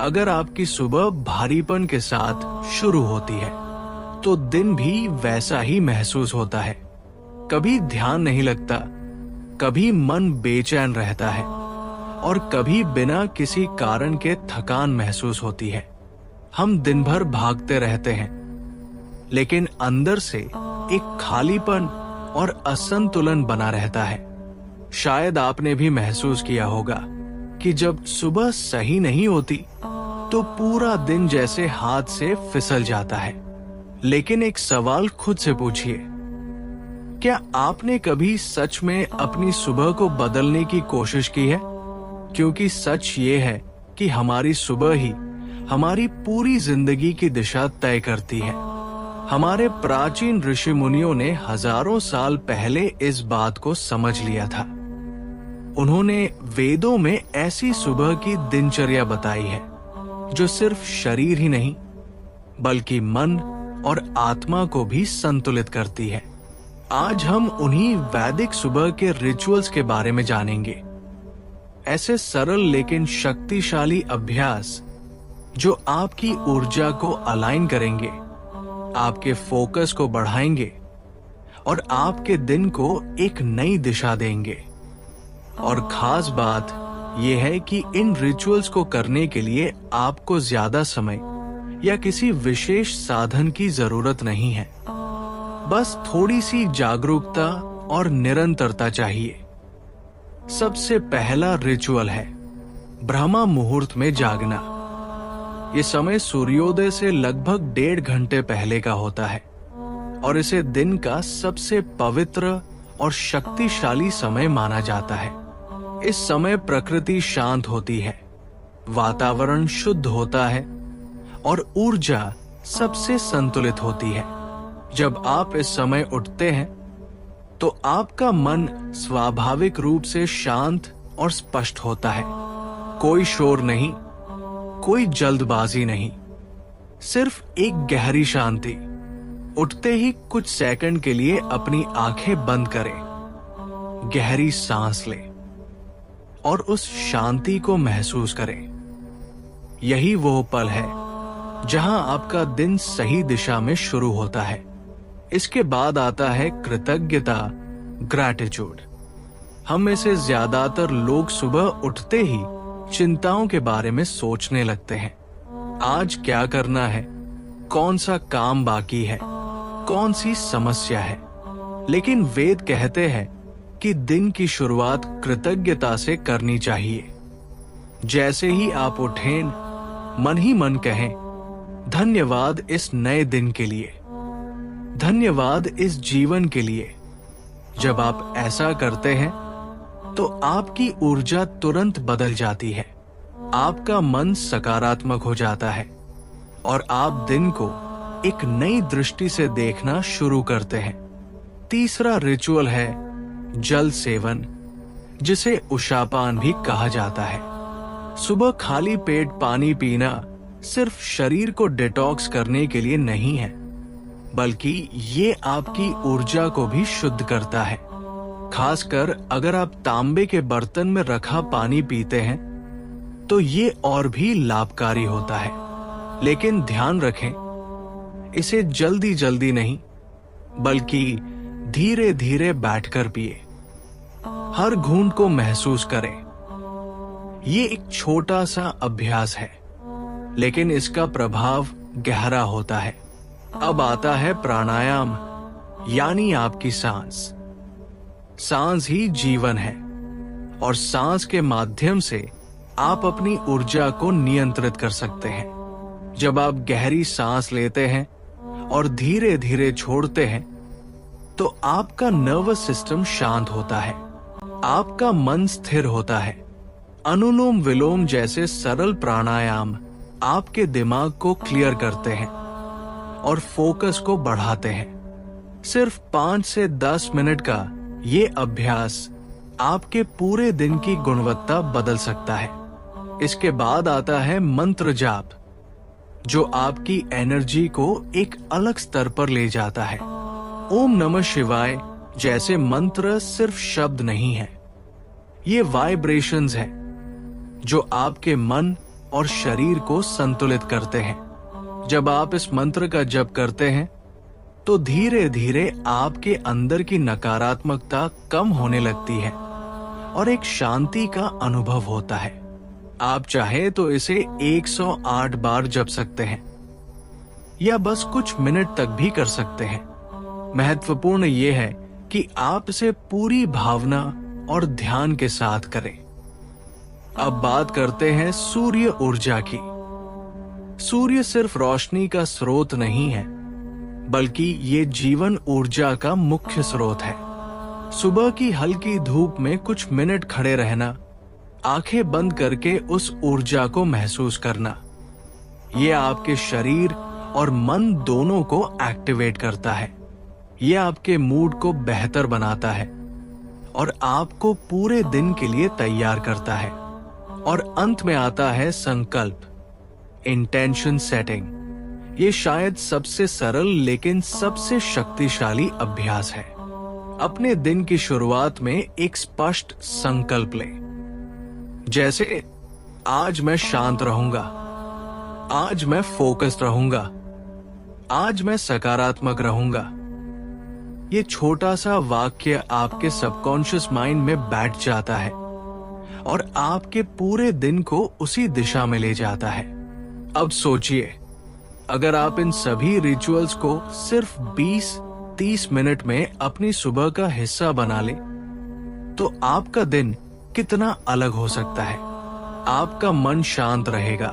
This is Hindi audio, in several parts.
अगर आपकी सुबह भारीपन के साथ शुरू होती है तो दिन भी वैसा ही महसूस होता है। कभी ध्यान नहीं लगता, कभी मन बेचैन रहता है और कभी बिना किसी कारण के थकान महसूस होती है। हम दिन भर भागते रहते हैं, लेकिन अंदर से एक खालीपन और असंतुलन बना रहता है। शायद आपने भी महसूस किया होगा कि जब सुबह सही नहीं होती तो पूरा दिन जैसे हाथ से फिसल जाता है। लेकिन एक सवाल खुद से पूछिए, क्या आपने कभी सच में अपनी सुबह को बदलने की कोशिश की है? क्योंकि सच ये है कि हमारी सुबह ही हमारी पूरी जिंदगी की दिशा तय करती है। हमारे प्राचीन ऋषि मुनियों ने हजारों साल पहले इस बात को समझ लिया था। उन्होंने वेदों में ऐसी सुबह की दिनचर्या बताई है जो सिर्फ शरीर ही नहीं बल्कि मन और आत्मा को भी संतुलित करती है। आज हम उन्हीं वैदिक सुबह के रिचुअल्स के बारे में जानेंगे। ऐसे सरल लेकिन शक्तिशाली अभ्यास जो आपकी ऊर्जा को अलाइन करेंगे, आपके फोकस को बढ़ाएंगे और आपके दिन को एक नई दिशा देंगे। और खास बात यह है कि इन रिचुअल्स को करने के लिए आपको ज्यादा समय या किसी विशेष साधन की जरूरत नहीं है। बस थोड़ी सी जागरूकता और निरंतरता चाहिए। सबसे पहला रिचुअल है ब्रह्मा मुहूर्त में जागना। ये समय सूर्योदय से लगभग 1.5 घंटे पहले का होता है और इसे दिन का सबसे पवित्र और शक्तिशाली समय माना जाता है। इस समय प्रकृति शांत होती है, वातावरण शुद्ध होता है और ऊर्जा सबसे संतुलित होती है। जब आप इस समय उठते हैं तो आपका मन स्वाभाविक रूप से शांत और स्पष्ट होता है। कोई शोर नहीं, कोई जल्दबाजी नहीं, सिर्फ एक गहरी शांति। उठते ही कुछ सेकंड के लिए अपनी आंखें बंद करें, गहरी सांस लें और उस शांति को महसूस करें। यही वो पल है जहां आपका दिन सही दिशा में शुरू होता है। इसके बाद आता है कृतज्ञता, ग्रैटिट्यूड। हम में से ज्यादातर लोग सुबह उठते ही चिंताओं के बारे में सोचने लगते हैं। आज क्या करना है, कौन सा काम बाकी है, कौन सी समस्या है। लेकिन वेद कहते हैं कि दिन की शुरुआत कृतज्ञता से करनी चाहिए। जैसे ही आप उठें, मन ही मन कहें, धन्यवाद इस नए दिन के लिए, धन्यवाद इस जीवन के लिए। जब आप ऐसा करते हैं तो आपकी ऊर्जा तुरंत बदल जाती है, आपका मन सकारात्मक हो जाता है और आप दिन को एक नई दृष्टि से देखना शुरू करते हैं। तीसरा रिचुअल है जल सेवन, जिसे उषापान भी कहा जाता है। सुबह खाली पेट पानी पीना सिर्फ शरीर को डिटॉक्स करने के लिए नहीं है, बल्कि ये आपकी ऊर्जा को भी शुद्ध करता है। खासकर अगर आप तांबे के बर्तन में रखा पानी पीते हैं तो ये और भी लाभकारी होता है। लेकिन ध्यान रखें, इसे जल्दी जल्दी नहीं बल्कि धीरे धीरे बैठकर पिए। हर घूंट को महसूस करें। ये एक छोटा सा अभ्यास है, लेकिन इसका प्रभाव गहरा होता है। अब आता है प्राणायाम, यानी आपकी सांस। सांस ही जीवन है और सांस के माध्यम से आप अपनी ऊर्जा को नियंत्रित कर सकते हैं। जब आप गहरी सांस लेते हैं और धीरे धीरे छोड़ते हैं तो आपका नर्वस सिस्टम शांत होता है, आपका मन स्थिर होता है। अनुलोम विलोम जैसे सरल प्राणायाम आपके दिमाग को क्लियर करते हैं और फोकस को बढ़ाते हैं। सिर्फ 5 से 10 मिनट का ये अभ्यास आपके पूरे दिन की गुणवत्ता बदल सकता है। इसके बाद आता है मंत्र जाप, जो आपकी एनर्जी को एक अलग स्तर पर ले जाता है। ओम नमः शिवाय जैसे मंत्र सिर्फ शब्द नहीं है, ये वाइब्रेशंस है जो आपके मन और शरीर को संतुलित करते हैं। जब आप इस मंत्र का जप करते हैं तो धीरे धीरे आपके अंदर की नकारात्मकता कम होने लगती है और एक शांति का अनुभव होता है। आप चाहे तो इसे 108 बार जप सकते हैं या बस कुछ मिनट तक भी कर सकते हैं। महत्वपूर्ण यह है कि आप इसे पूरी भावना और ध्यान के साथ करें। अब बात करते हैं सूर्य ऊर्जा की। सूर्य सिर्फ रोशनी का स्रोत नहीं है, बल्कि ये जीवन ऊर्जा का मुख्य स्रोत है। सुबह की हल्की धूप में कुछ मिनट खड़े रहना, आंखें बंद करके उस ऊर्जा को महसूस करना, ये आपके शरीर और मन दोनों को एक्टिवेट करता है। ये आपके मूड को बेहतर बनाता है और आपको पूरे दिन के लिए तैयार करता है। और अंत में आता है संकल्प, इंटेंशन सेटिंग। ये शायद सबसे सरल लेकिन सबसे शक्तिशाली अभ्यास है। अपने दिन की शुरुआत में एक स्पष्ट संकल्प लें, जैसे आज मैं शांत रहूंगा, आज मैं फोकस्ड रहूंगा, आज मैं सकारात्मक रहूंगा। ये छोटा सा वाक्य आपके सबकॉन्शियस माइंड में बैठ जाता है और आपके पूरे दिन को उसी दिशा में ले जाता है। अब सोचिए, अगर आप इन सभी रिचुअल्स को सिर्फ 20-30 मिनट में अपनी सुबह का हिस्सा बना ले, तो आपका दिन कितना अलग हो सकता है। आपका मन शांत रहेगा,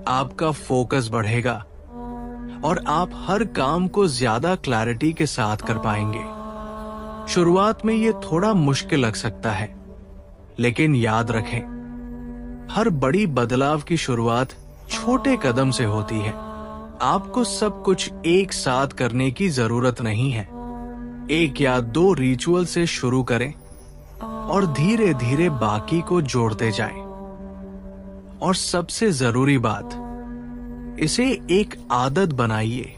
आपका फोकस बढ़ेगा और आप हर काम को ज्यादा क्लैरिटी के साथ कर पाएंगे। शुरुआत में ये थोड़ा मुश्किल लग सकता है, लेकिन याद रखें, हर बड़ी बदलाव की शुरुआत छोटे कदम से होती है। आपको सब कुछ एक साथ करने की जरूरत नहीं है। 1 या 2 रिचुअल से शुरू करें और धीरे धीरे बाकी को जोड़ते जाएं। और सबसे जरूरी बात, इसे एक आदत बनाइए,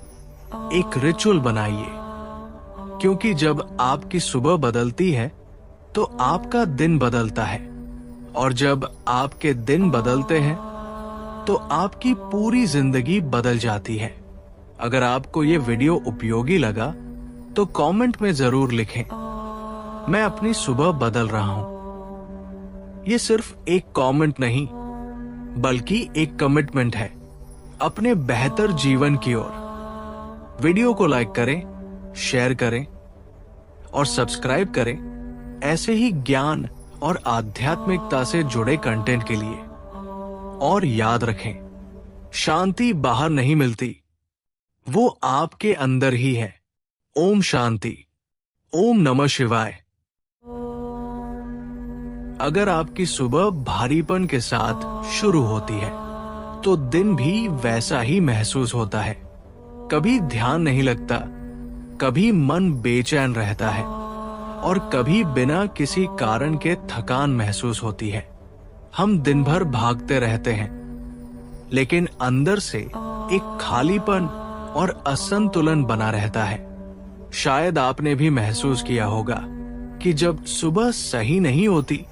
एक रिचुअल बनाइए, क्योंकि जब आपकी सुबह बदलती है तो आपका दिन बदलता है, और जब आपके दिन बदलते हैं तो आपकी पूरी जिंदगी बदल जाती है। अगर आपको ये वीडियो उपयोगी लगा तो कमेंट में जरूर लिखें, मैं अपनी सुबह बदल रहा हूं। ये सिर्फ एक कमेंट नहीं, बल्कि एक कमिटमेंट है अपने बेहतर जीवन की ओर। वीडियो को लाइक करें, शेयर करें और सब्सक्राइब करें ऐसे ही ज्ञान और आध्यात्मिकता से जुड़े कंटेंट के लिए। और याद रखें, शांति बाहर नहीं मिलती, वो आपके अंदर ही है। ओम शांति, ओम नमः शिवाय। अगर आपकी सुबह भारीपन के साथ शुरू होती है तो दिन भी वैसा ही महसूस होता है। कभी ध्यान नहीं लगता, कभी मन बेचैन रहता है और कभी बिना किसी कारण के थकान महसूस होती है। हम दिन भर भागते रहते हैं, लेकिन अंदर से एक खालीपन और असंतुलन बना रहता है। शायद आपने भी महसूस किया होगा कि जब सुबह सही नहीं होती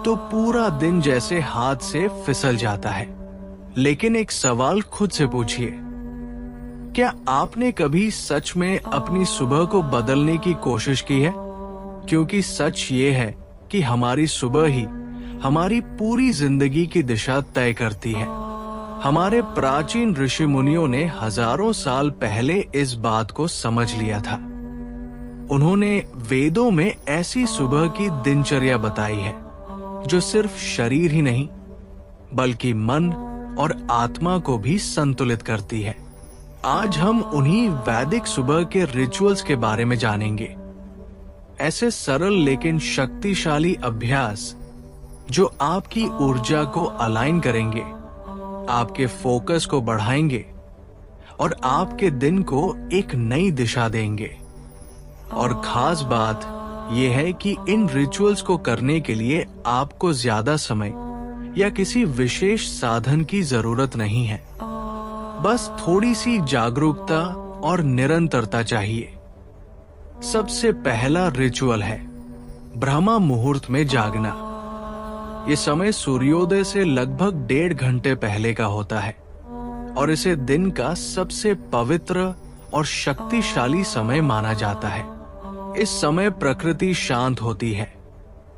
तो पूरा दिन जैसे हाथ से फिसल जाता है। लेकिन एक सवाल खुद से पूछिए, क्या आपने कभी सच में अपनी सुबह को बदलने की कोशिश की है? क्योंकि सच ये है कि हमारी सुबह ही हमारी पूरी जिंदगी की दिशा तय करती है। हमारे प्राचीन ऋषि मुनियों ने हजारों साल पहले इस बात को समझ लिया था। उन्होंने वेदों में ऐसी सुबह की दिनचर्या बताई है जो सिर्फ शरीर ही नहीं, बल्कि मन और आत्मा को भी संतुलित करती है। आज हम उन्हीं वैदिक सुबह के रिचुअल्स के बारे में जानेंगे। ऐसे सरल लेकिन शक्तिशाली अभ्यास जो आपकी ऊर्जा को अलाइन करेंगे, आपके फोकस को बढ़ाएंगे और आपके दिन को एक नई दिशा देंगे। और खास बात यह है कि इन रिचुअल्स को करने के लिए आपको ज्यादा समय या किसी विशेष साधन की जरूरत नहीं है। बस थोड़ी सी जागरूकता और निरंतरता चाहिए। सबसे पहला रिचुअल है ब्रह्म मुहूर्त में जागना। ये समय सूर्योदय से लगभग 1.5 घंटे पहले का होता है और इसे दिन का सबसे पवित्र और शक्तिशाली समय माना जाता है। इस समय प्रकृति शांत होती है,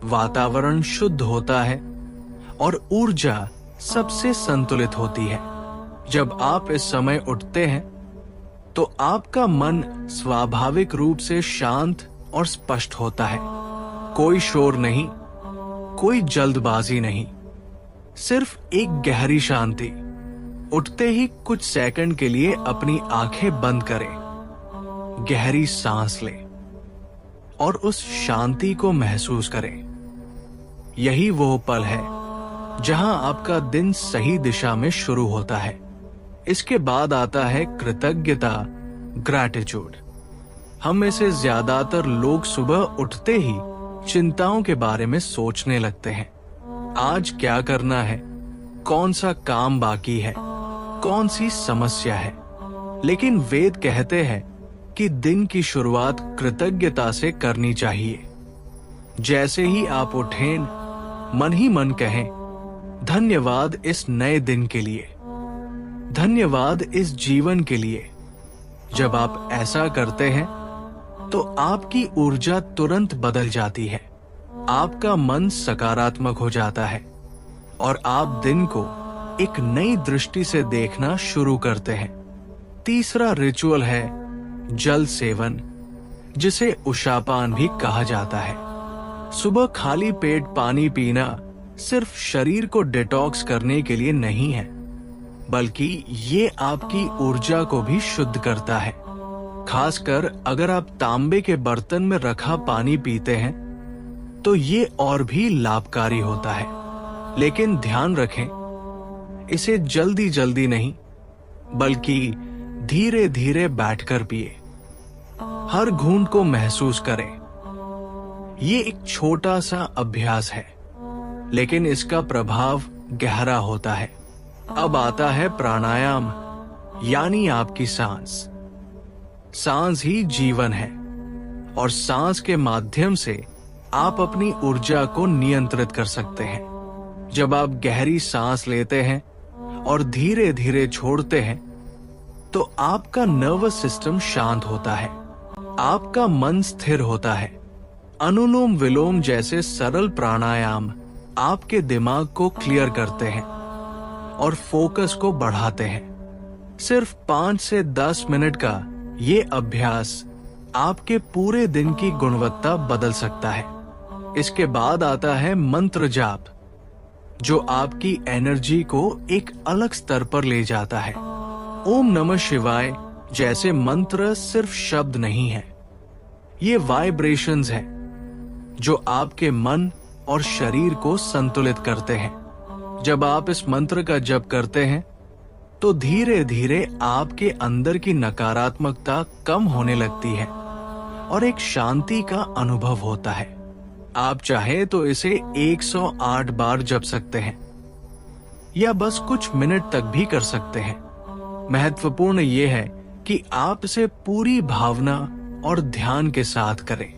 वातावरण शुद्ध होता है और ऊर्जा सबसे संतुलित होती है। जब आप इस समय उठते हैं तो आपका मन स्वाभाविक रूप से शांत और स्पष्ट होता है। कोई शोर नहीं, कोई जल्दबाजी नहीं, सिर्फ एक गहरी शांति। उठते ही कुछ सेकंड के लिए अपनी आंखें बंद करें, गहरी सांस लें और उस शांति को महसूस करें। यही वो पल है जहां आपका दिन सही दिशा में शुरू होता है। इसके बाद आता है कृतज्ञता, ग्रैटिट्यूड। हम में से ज्यादातर लोग सुबह उठते ही चिंताओं के बारे में सोचने लगते हैं। आज क्या करना है, कौन सा काम बाकी है, कौन सी समस्या है। लेकिन वेद कहते हैं कि दिन की शुरुआत कृतज्ञता से करनी चाहिए। जैसे ही आप उठें, मन ही मन कहें, धन्यवाद इस नए दिन के लिए, धन्यवाद इस जीवन के लिए। जब आप ऐसा करते हैं तो आपकी ऊर्जा तुरंत बदल जाती है, आपका मन सकारात्मक हो जाता है और आप दिन को एक नई दृष्टि से देखना शुरू करते हैं। तीसरा रिचुअल है जल सेवन, जिसे उषापान भी कहा जाता है। सुबह खाली पेट पानी पीना सिर्फ शरीर को डिटॉक्स करने के लिए नहीं है, बल्कि ये आपकी ऊर्जा को भी शुद्ध करता है। खासकर अगर आप तांबे के बर्तन में रखा पानी पीते हैं तो ये और भी लाभकारी होता है। लेकिन ध्यान रखें, इसे जल्दी जल्दी नहीं, बल्कि धीरे धीरे बैठकर पिए। हर घूंट को महसूस करें। ये एक छोटा सा अभ्यास है, लेकिन इसका प्रभाव गहरा होता है। अब आता है प्राणायाम, यानी आपकी सांस। सांस ही जीवन है और सांस के माध्यम से आप अपनी ऊर्जा को नियंत्रित कर सकते हैं। जब आप गहरी सांस लेते हैं और धीरे धीरे छोड़ते हैं तो आपका नर्वस सिस्टम शांत होता है, आपका मन स्थिर होता है। अनुलोम विलोम जैसे सरल प्राणायाम आपके दिमाग को क्लियर करते हैं और फोकस को बढ़ाते हैं। सिर्फ 5 से 10 मिनट का ये अभ्यास आपके पूरे दिन की गुणवत्ता बदल सकता है। इसके बाद आता है मंत्र जाप, जो आपकी एनर्जी को एक अलग स्तर पर ले जाता है। ओम नमः शिवाय जैसे मंत्र सिर्फ शब्द नहीं है, ये वाइब्रेशंस हैं जो आपके मन और शरीर को संतुलित करते हैं। जब आप इस मंत्र का जप करते हैं तो धीरे धीरे आपके अंदर की नकारात्मकता कम होने लगती है और एक शांति का अनुभव होता है। आप चाहे तो इसे 108 बार जप सकते हैं या बस कुछ मिनट तक भी कर सकते हैं। महत्वपूर्ण यह है कि आप इसे पूरी भावना और ध्यान के साथ करें।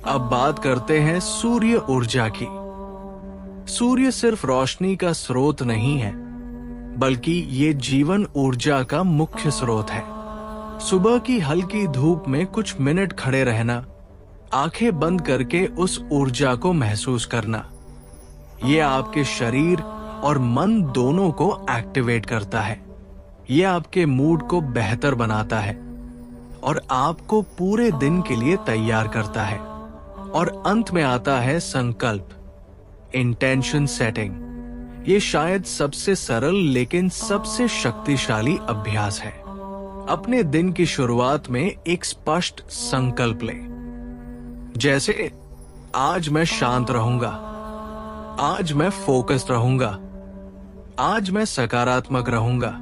अब बात करते हैं सूर्य ऊर्जा की। सूर्य सिर्फ रोशनी का स्रोत नहीं है, बल्कि ये जीवन ऊर्जा का मुख्य स्रोत है। सुबह की हल्की धूप में कुछ मिनट खड़े रहना, आंखें बंद करके उस ऊर्जा को महसूस करना, ये आपके शरीर और मन दोनों को एक्टिवेट करता है। ये आपके मूड को बेहतर बनाता है और आपको पूरे दिन के लिए तैयार करता है। और अंत में आता है संकल्प, इंटेंशन सेटिंग। ये शायद सबसे सरल लेकिन सबसे शक्तिशाली अभ्यास है। अपने दिन की शुरुआत में एक स्पष्ट संकल्प लें, जैसे आज मैं शांत रहूंगा, आज मैं फोकस्ड रहूंगा, आज मैं सकारात्मक रहूंगा।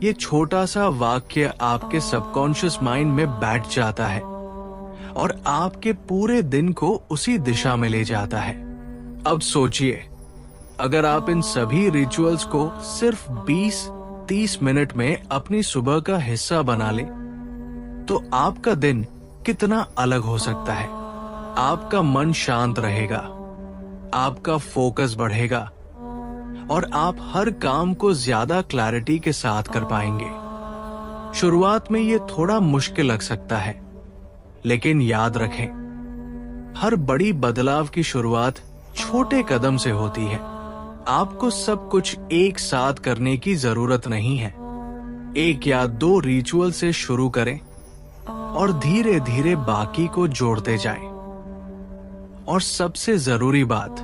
ये छोटा सा वाक्य आपके सबकॉन्शियस माइंड में बैठ जाता है और आपके पूरे दिन को उसी दिशा में ले जाता है। अब सोचिए, अगर आप इन सभी रिचुअल्स को सिर्फ 20-30 मिनट में अपनी सुबह का हिस्सा बना ले, तो आपका दिन कितना अलग हो सकता है। आपका मन शांत रहेगा, आपका फोकस बढ़ेगा और आप हर काम को ज्यादा क्लैरिटी के साथ कर पाएंगे। शुरुआत में ये थोड़ा मुश्किल लग सकता है, लेकिन याद रखें, हर बड़ी बदलाव की शुरुआत छोटे कदम से होती है। आपको सब कुछ एक साथ करने की जरूरत नहीं है। 1 या 2 रिचुअल से शुरू करें और धीरे धीरे बाकी को जोड़ते जाएं। और सबसे जरूरी बात,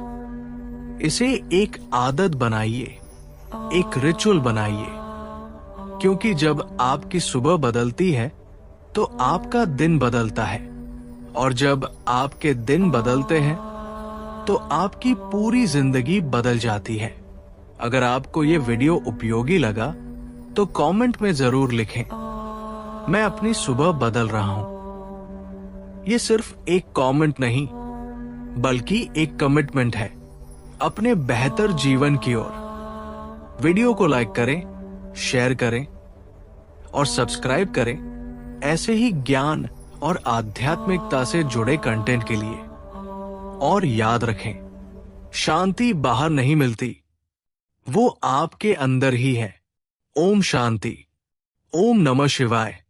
इसे एक आदत बनाइए, एक रिचुअल बनाइए, क्योंकि जब आपकी सुबह बदलती है तो आपका दिन बदलता है, और जब आपके दिन बदलते हैं तो आपकी पूरी जिंदगी बदल जाती है। अगर आपको ये वीडियो उपयोगी लगा तो कमेंट में जरूर लिखें, मैं अपनी सुबह बदल रहा हूं। ये सिर्फ एक कमेंट नहीं, बल्कि एक कमिटमेंट है अपने बेहतर जीवन की ओर। वीडियो को लाइक करें, शेयर करें और सब्सक्राइब करें ऐसे ही ज्ञान और आध्यात्मिकता से जुड़े कंटेंट के लिए। और याद रखें, शांति बाहर नहीं मिलती, वो आपके अंदर ही है। ओम शांति। ओम नमः शिवाय।